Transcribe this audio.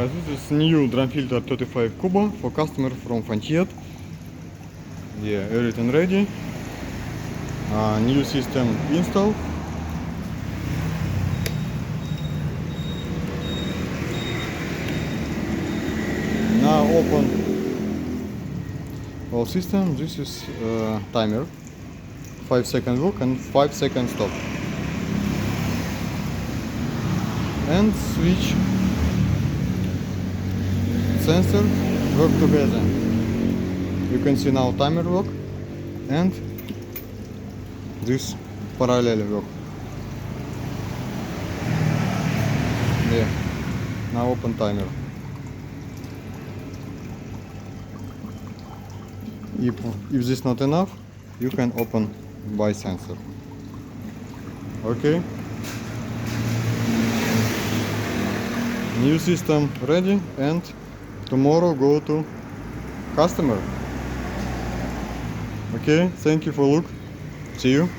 This is new RAUfilter 35 Cubo for customer from Fantiet. Yeah, everything ready. New system installed. Now open all system. This is timer. 5-second work and 5-second stop. And switch sensor work together. You can see now timer work and this parallel work. Yeah. Now open timer. If this is not enough, you can open by sensor. Okay. New system ready, and tomorrow go to customer. Okay, thank you for look. See you.